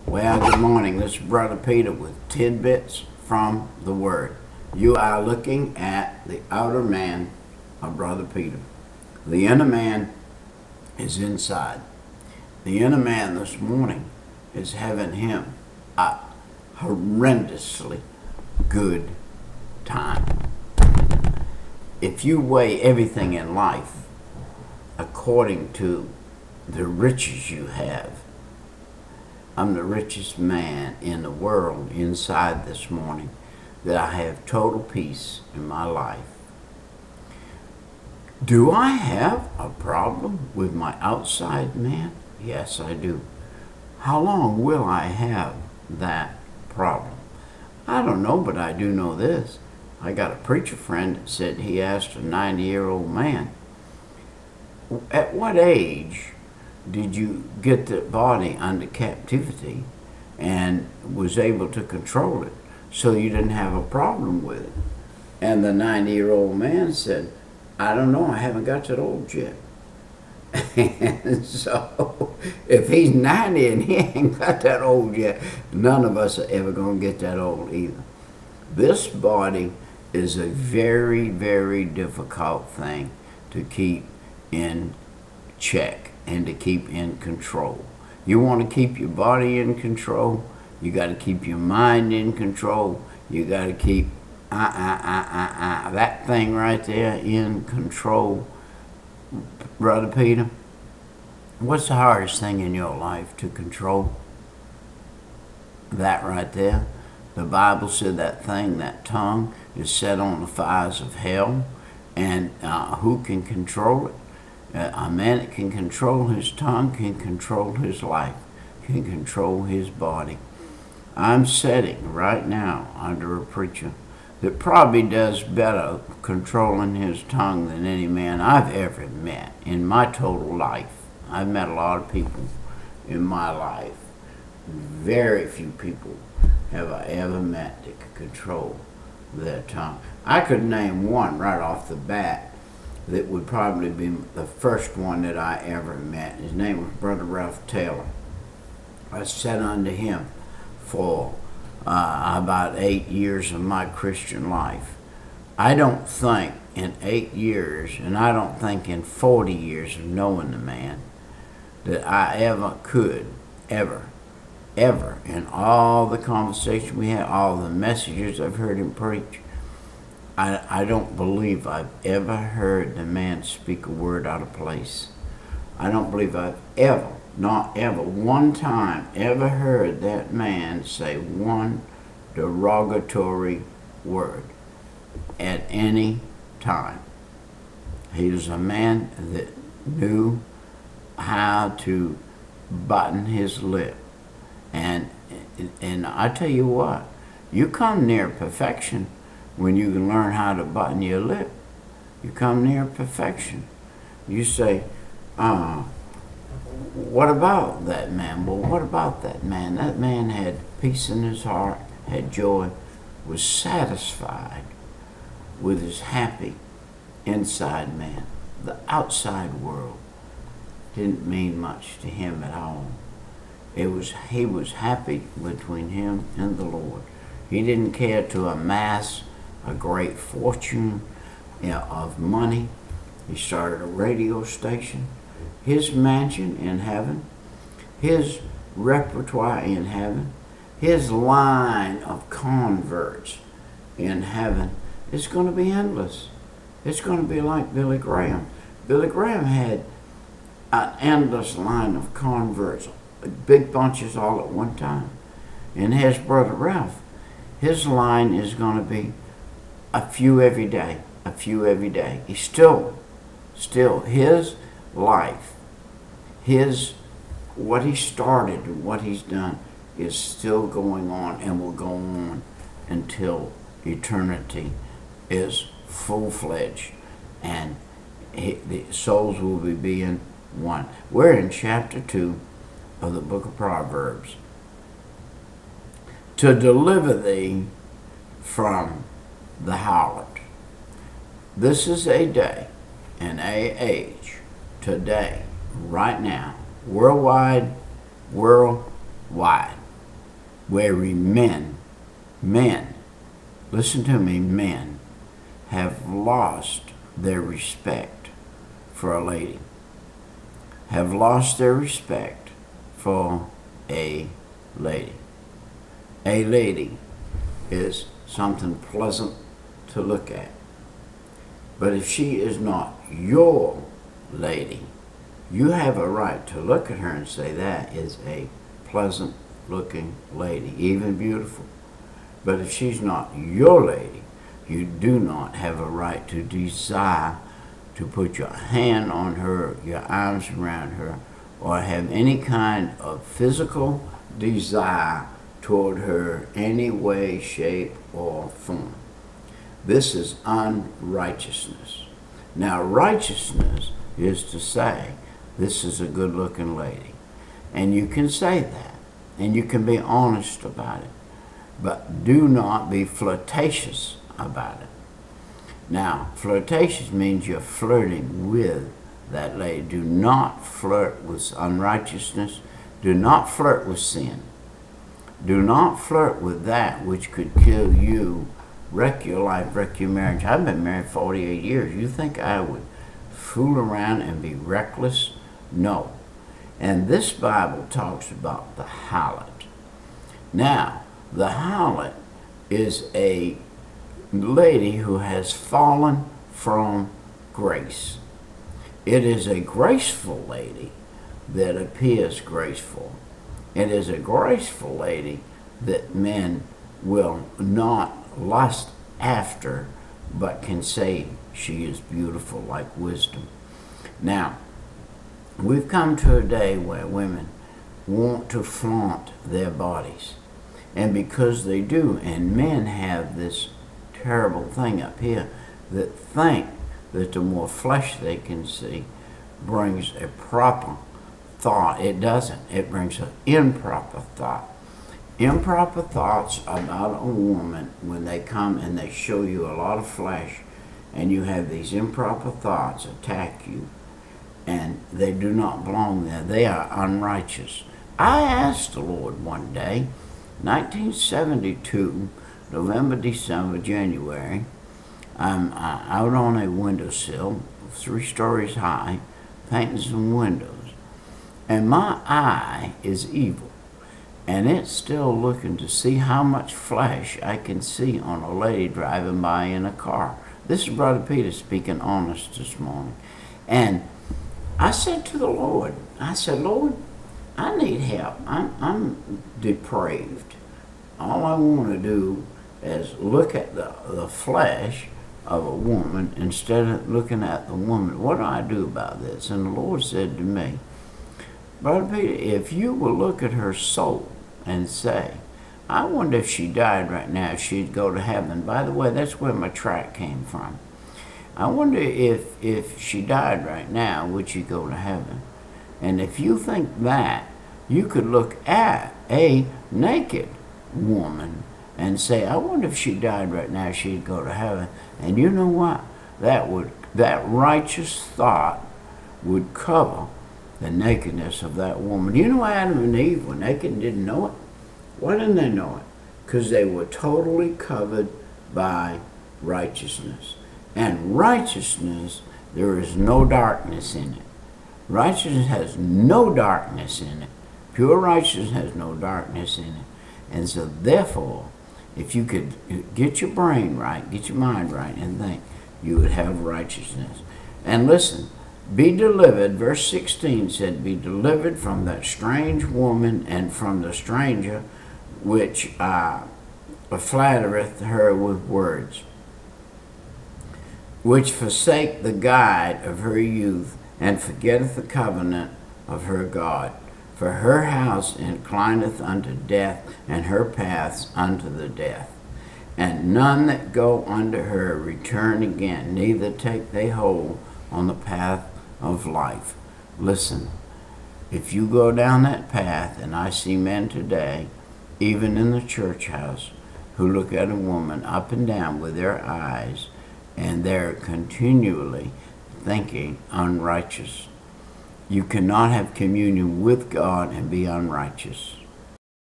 Well, good morning. This is Brother Peter with tidbits from the Word. You are looking at the outer man of Brother Peter. The inner man is inside. The inner man this morning is having him a horrendously good time. If you weigh everything in life according to the riches you have, I'm the richest man in the world inside this morning, that I have total peace in my life. Do I have a problem with my outside man? Yes, I do. How long will I have that problem? I don't know, but I do know this. I got a preacher friend that said he asked a 90-year-old man, at what age did you get the body under captivity and was able to control it so you didn't have a problem with it? And the 90-year-old man said, I don't know, I haven't got that old yet. And so if he's 90 and he ain't got that old yet, none of us are ever going to get that old either. This body is a very, very difficult thing to keep in check and to keep in control. You want to keep your body in control, you got to keep your mind in control, you got to keep that thing right there in control. Brother Peter, what's the hardest thing in your life to control? That right there. The Bible said that thing, that tongue, is set on the fires of hell, and who can control it? A man that can control his tongue can control his life, can control his body. I'm sitting right now under a preacher that probably does better controlling his tongue than any man I've ever met in my total life. I've met a lot of people in my life. Very few people have I ever met that could control their tongue. I could name one right off the bat that would probably be the first one that I ever met. His name was Brother Ralph Taylor. I sat under him for about 8 years of my Christian life. I don't think in 8 years, and I don't think in 40 years of knowing the man, that I ever could, ever, in all the conversations we had, all the messages I've heard him preach, I don't believe I've ever heard the man speak a word out of place. I don't believe I've ever, not ever, one time, ever heard that man say one derogatory word at any time. He was a man that knew how to button his lip. And I tell you what, you come near perfection when you can learn how to button your lip. You come near perfection. You say, what about that man? Well, what about that man? That man had peace in his heart, had joy, was satisfied with his happy inside man. The outside world didn't mean much to him at all. He was happy between him and the Lord. He didn't care to amass a great fortune of money. He started a radio station. His mansion in heaven, his repertoire in heaven, his line of converts in heaven is going to be endless. It's going to be like Billy Graham. Billy Graham had an endless line of converts, big bunches all at one time. And his Brother Ralph, his line is going to be a few every day, a few every day. He's still his life, what he started and what he's done is still going on and will go on until eternity is full-fledged and the souls will be being one. We're in chapter 2 of the book of Proverbs. To deliver thee from the harlot. This is a day and a age today, right now, worldwide, where men, listen to me, men have lost their respect for a lady, have lost their respect for a lady. A lady is something pleasant to look at. But if she is not your lady, you have a right to look at her and say that is a pleasant looking lady, even beautiful. But if she's not your lady, you do not have a right to desire to put your hand on her, your arms around her, or have any kind of physical desire toward her any way, shape, or form. This is unrighteousness. Now, righteousness is to say, this is a good-looking lady. And you can say that, and you can be honest about it. But do not be flirtatious about it. Now, flirtatious means you're flirting with that lady. Do not flirt with unrighteousness. Do not flirt with sin. Do not flirt with that which could kill you, wreck your life, wreck your marriage. I've been married 48 years. You think I would fool around and be reckless? No. And this Bible talks about the harlot. Now, the harlot is a lady who has fallen from grace. It is a graceful lady that appears graceful. It is a graceful lady that men will not lust after, but can say she is beautiful like wisdom. Now, we've come to a day where women want to flaunt their bodies. And because they do, and men have this terrible thing up here that think that the more flesh they can see brings a proper thought. It doesn't. It brings an improper thought. Improper thoughts about a woman when they come and they show you a lot of flesh and you have these improper thoughts attack you, and they do not belong there. They are unrighteous. I asked the Lord one day, 1972, November, December, January, I'm out on a windowsill, 3 stories high, painting some windows. And my eye is evil. And it's still looking to see how much flesh I can see on a lady driving by in a car. This is Brother Peter speaking honest this morning. And I said to the Lord, I said, Lord, I need help. I'm depraved. All I want to do is look at the flesh of a woman instead of looking at the woman. What do I do about this? And the Lord said to me, Brother Peter, if you will look at her soul and say, I wonder if she died right now, if she'd go to heaven. By the way, that's where my track came from. I wonder if she died right now, would she go to heaven? And if you think that, you could look at a naked woman and say, I wonder if she died right now, she'd go to heaven. And you know what? That righteous thought would cover the nakedness of that woman. You know, Adam and Eve were naked and didn't know it. Why didn't they know it? Because they were totally covered by righteousness. And righteousness, there is no darkness in it. Righteousness has no darkness in it. Pure righteousness has no darkness in it. And so therefore, if you could get your brain right, get your mind right, and think, you would have righteousness. And listen, be delivered, verse 16 said, be delivered from that strange woman and from the stranger which flattereth her with words, which forsake the guide of her youth, and forgetteth the covenant of her God. For her house inclineth unto death, and her paths unto the death. And none that go unto her return again, neither take they hold on the path of life. Listen, if you go down that path, and I see men today, even in the church house, who look at a woman up and down with their eyes, and they're continually thinking unrighteous. You cannot have communion with God and be unrighteous.